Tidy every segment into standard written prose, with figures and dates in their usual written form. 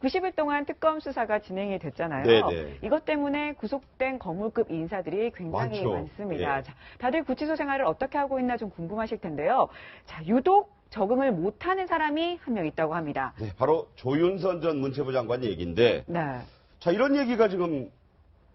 90일 동안 특검 수사가 진행이 됐잖아요. 네네. 이것 때문에 구속된 거물급 인사들이 굉장히 많죠. 많습니다. 예. 자, 다들 구치소 생활을 어떻게 하고 있나 좀 궁금하실 텐데요. 자, 유독 적응을 못하는 사람이 한 명 있다고 합니다. 네, 바로 조윤선 전 문체부 장관 얘기인데, 네. 자, 이런 얘기가 지금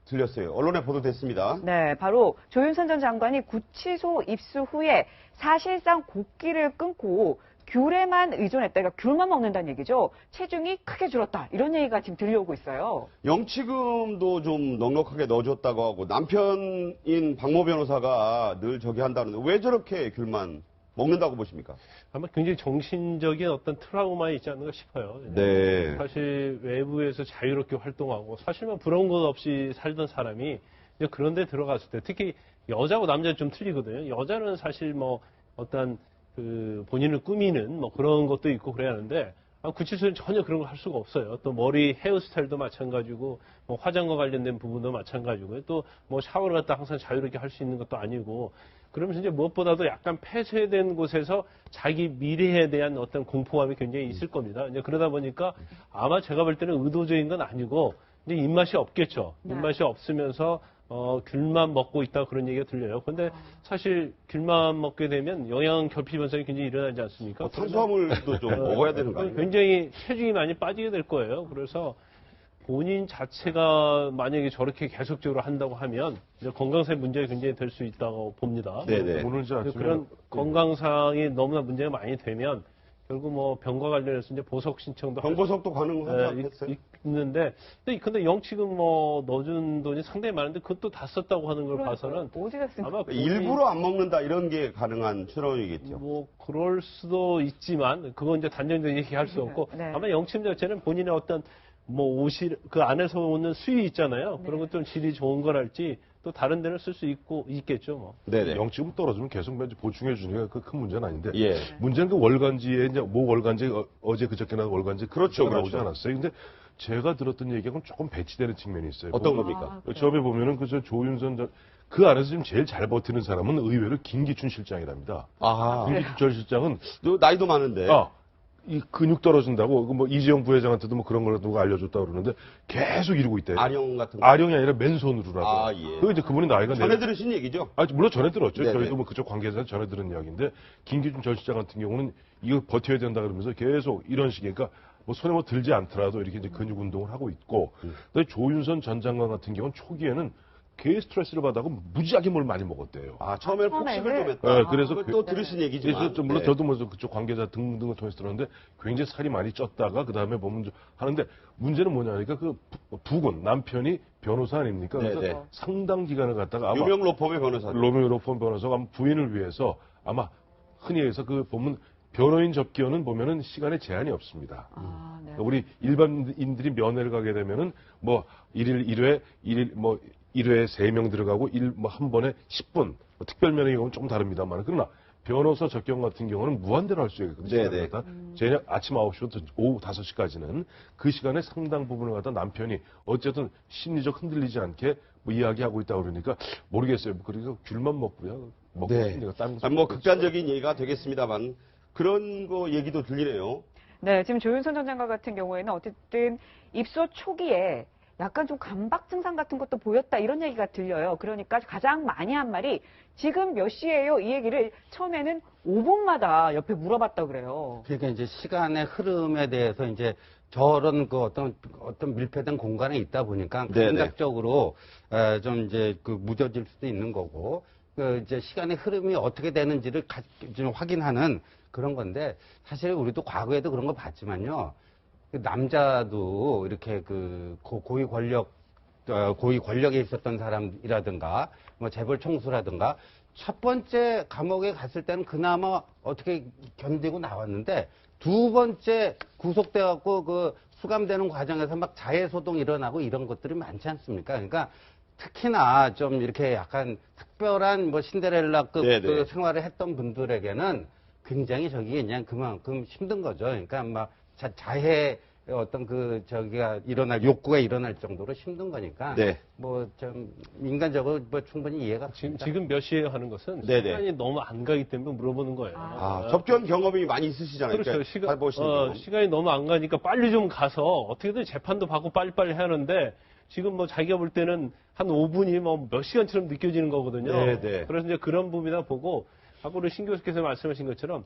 들렸어요. 언론에 보도됐습니다. 네, 바로 조윤선 전 장관이 구치소 입수 후에 사실상 곡기를 끊고 귤에만 의존했다. 그러니까 귤만 먹는다는 얘기죠. 체중이 크게 줄었다. 이런 얘기가 지금 들려오고 있어요. 영치금도 좀 넉넉하게 넣어줬다고 하고 남편인 박모 변호사가 늘 저기 한다는데 왜 저렇게 귤만 먹는다고 보십니까? 아마 굉장히 정신적인 어떤 트라우마 있지 않는가 싶어요. 네. 사실 외부에서 자유롭게 활동하고 사실만 부러운 것 없이 살던 사람이 이제 그런 데 들어갔을 때 특히 여자고 남자는 좀 틀리거든요. 여자는 사실 뭐 어떤 그 본인을 꾸미는 뭐 그런 것도 있고 그래야 하는데 구치소는 전혀 그런 걸 할 수가 없어요. 또 머리 헤어스타일도 마찬가지고 뭐 화장과 관련된 부분도 마찬가지고요. 또 뭐 샤워를 갖다 항상 자유롭게 할 수 있는 것도 아니고 그러면서 이제 무엇보다도 약간 폐쇄된 곳에서 자기 미래에 대한 어떤 공포감이 굉장히 있을 겁니다. 이제 그러다 보니까 아마 제가 볼 때는 의도적인 건 아니고 이제 입맛이 없겠죠. 네. 입맛이 없으면서 귤만 먹고 있다 그런 얘기가 들려요. 근데 사실 귤만 먹게 되면 영양 결핍 현상이 굉장히 일어나지 않습니까? 탄수화물도 좀 먹어야 되는 거 아니에요? 굉장히 체중이 많이 빠지게 될 거예요. 그래서 본인 자체가 만약에 저렇게 계속적으로 한다고 하면 이제 건강상의 문제가 굉장히 될 수 있다고 봅니다. 네네. 오늘 이제 아침에 그런 건강상이 너무나 문제가 많이 되면 결국 뭐 병과 관련해서 이제 보석 신청도 병보석도 가능하지 않겠어요? 있는데 근데 영치금 뭐 넣어준 돈이 상당히 많은데 그것도 다 썼다고 하는 걸 봐서는 어디 갔습니까? 아마 일부러 안 먹는다 이런 게 가능한 추론이겠죠. 뭐 그럴 수도 있지만 그건 이제 단정적인 얘기할 수 없고 네. 아마 영치금 자체는 본인의 어떤 뭐 옷이 그 안에서 오는 수위 있잖아요. 그런 것들은 질이 좋은 거랄지 또 다른 데는 쓸 수 있겠죠. 뭐. 네네. 영치금 떨어지면 계속 보충해 주니까 그 큰 문제는 아닌데 예. 문제는 그 월간지에 이제 뭐 월간지 어제 그저께 나온 월간지 그렇죠, 나오지 그렇죠. 않았어요. 근데 제가 들었던 얘기하고는 조금 배치되는 측면이 있어요. 어떤 보면 겁니까? 처음에 보면은 그 조윤선 그 안에서 지금 제일 잘 버티는 사람은 의외로 김기춘 실장이랍니다. 아, 김기춘 전 실장은 너 나이도 많은데. 이 근육 떨어진다고 뭐 이재용 부회장한테도 뭐 그런 걸 누가 알려줬다 그러는데 계속 이러고 있대요. 아령 같은 거. 아령이 아니라 맨손으로라도. 아, 예. 그 이제 그분이 나이가 전해 들으신 얘기죠? 물론 전해 들었죠. 네네. 저희도 뭐 그쪽 관계자는 전해 들은 이야기인데 김기준 전 실장 같은 경우는 이거 버텨야 된다 그러면서 계속 이런 식의 그러니까 뭐 손에 뭐 들지 않더라도 이렇게 이제 근육 운동을 하고 있고. 근데 조윤선 전 장관 같은 경우는 초기에는 개 스트레스를 받아고 무지하게 뭘 많이 먹었대요. 아, 처음에는 폭식을 좀 했다. 네, 그래서 또 들으신 얘기지만. 그래서 물론 네. 저도 뭐 그쪽 관계자 등등을 통해서 들었는데 굉장히 살이 많이 쪘다가 그 다음에 보면 하는데 문제는 뭐냐니까 그 부군 남편이 변호사 아닙니까? 그래서 네네. 상당 기간을 갖다가 아마 유명 로펌의 변호사. 로펌 변호사가 아마 부인을 위해서 아마 흔히 해서 그 보면 변호인 접견은 보면은 시간에 제한이 없습니다. 아, 네. 그러니까 우리 일반인들이 면회를 가게 되면은 뭐 일일 1회 뭐 1회에 3명 들어가고 뭐 한 번에 10분 뭐 특별 면회의 경우는 조금 다릅니다만 그러나 변호사 접견 같은 경우는 무한대로 할 수 있거든요. 네네. 저녁 아침 9시부터 오후 5시까지는 그 시간에 상당 부분을 갖다 남편이 어쨌든 심리적 흔들리지 않게 뭐 이야기하고 있다고 그러니까 모르겠어요. 그러니까 귤만 먹고요. 먹고 네. 싶으니까 다른 거 뭐 극단적인 얘기가 되겠습니다만 그런 거 얘기도 들리네요. 네, 지금 조윤선 전 장관 같은 경우에는 어쨌든 입소 초기에 약간 좀 감박 증상 같은 것도 보였다 이런 얘기가 들려요. 그러니까 가장 많이 한 말이 지금 몇 시예요? 이 얘기를 처음에는 5분마다 옆에 물어봤다 그래요. 그러니까 이제 시간의 흐름에 대해서 이제 저런 그 어떤 밀폐된 공간에 있다 보니까 네네. 감각적으로 좀 이제 그 무뎌질 수도 있는 거고 그 이제 시간의 흐름이 어떻게 되는지를 좀 확인하는 그런 건데 사실 우리도 과거에도 그런 거 봤지만요. 그 남자도 이렇게 그 고위 권력에 있었던 사람이라든가 뭐 재벌 총수라든가 첫 번째 감옥에 갔을 때는 그나마 어떻게 견디고 나왔는데 두 번째 구속돼 갖고 그 수감되는 과정에서 막 자해 소동 일어나고 이런 것들이 많지 않습니까? 그러니까 특히나 좀 이렇게 약간 특별한 뭐 신데렐라급 그 생활을 했던 분들에게는 굉장히 저기 그냥 그만큼 힘든 거죠. 그러니까 막 자해 어떤 욕구가 일어날 정도로 힘든 거니까. 네. 뭐 좀 인간적으로 뭐 충분히 이해가 됩니다. 지금 몇 시에 하는 것은 네네. 시간이 너무 안 가기 때문에 물어보는 거예요. 접견 경험이 많이 있으시잖아요. 그렇죠. 그러니까 해보시는 경험. 시간이 너무 안 가니까 빨리 좀 가서 어떻게든 재판도 받고 빨리빨리 하는데 지금 뭐 자기가 볼 때는 한 5분이 뭐 몇 시간처럼 느껴지는 거거든요. 네네. 그래서 이제 그런 부분이다 보고 아까 우리 신 교수께서 말씀하신 것처럼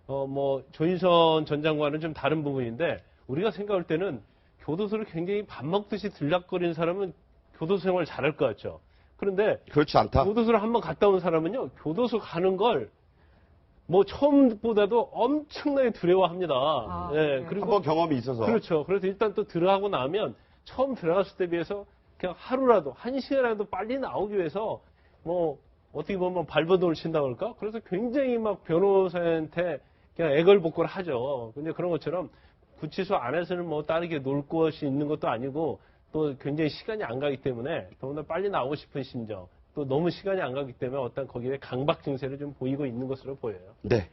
뭐 조인선 전 장관은 좀 다른 부분인데 우리가 생각할 때는 교도소를 굉장히 밥 먹듯이 들락거리는 사람은 교도소 생활 잘할 것 같죠. 그런데 그렇지 않다. 교도소를 한번 갔다 온 사람은요, 교도소 가는 걸 뭐 처음보다도 엄청나게 두려워합니다. 예, 그리고 한번 경험이 있어서. 그렇죠. 그래서 일단 또 들어가고 나면 처음 들어갔을 때 비해서 그냥 하루라도 한 시간이라도 빨리 나오기 위해서 뭐 어떻게 보면 발버둥을 친다고 할까? 그래서 굉장히 막 변호사한테 그냥 애걸복걸 하죠. 근데 그런 것처럼 구치소 안에서는 뭐 다르게 놀 것이 있는 것도 아니고 또 굉장히 시간이 안 가기 때문에 더구나 빨리 나오고 싶은 심정, 또 너무 시간이 안 가기 때문에 어떤 거기에 강박 증세를 좀 보이고 있는 것으로 보여요. 네.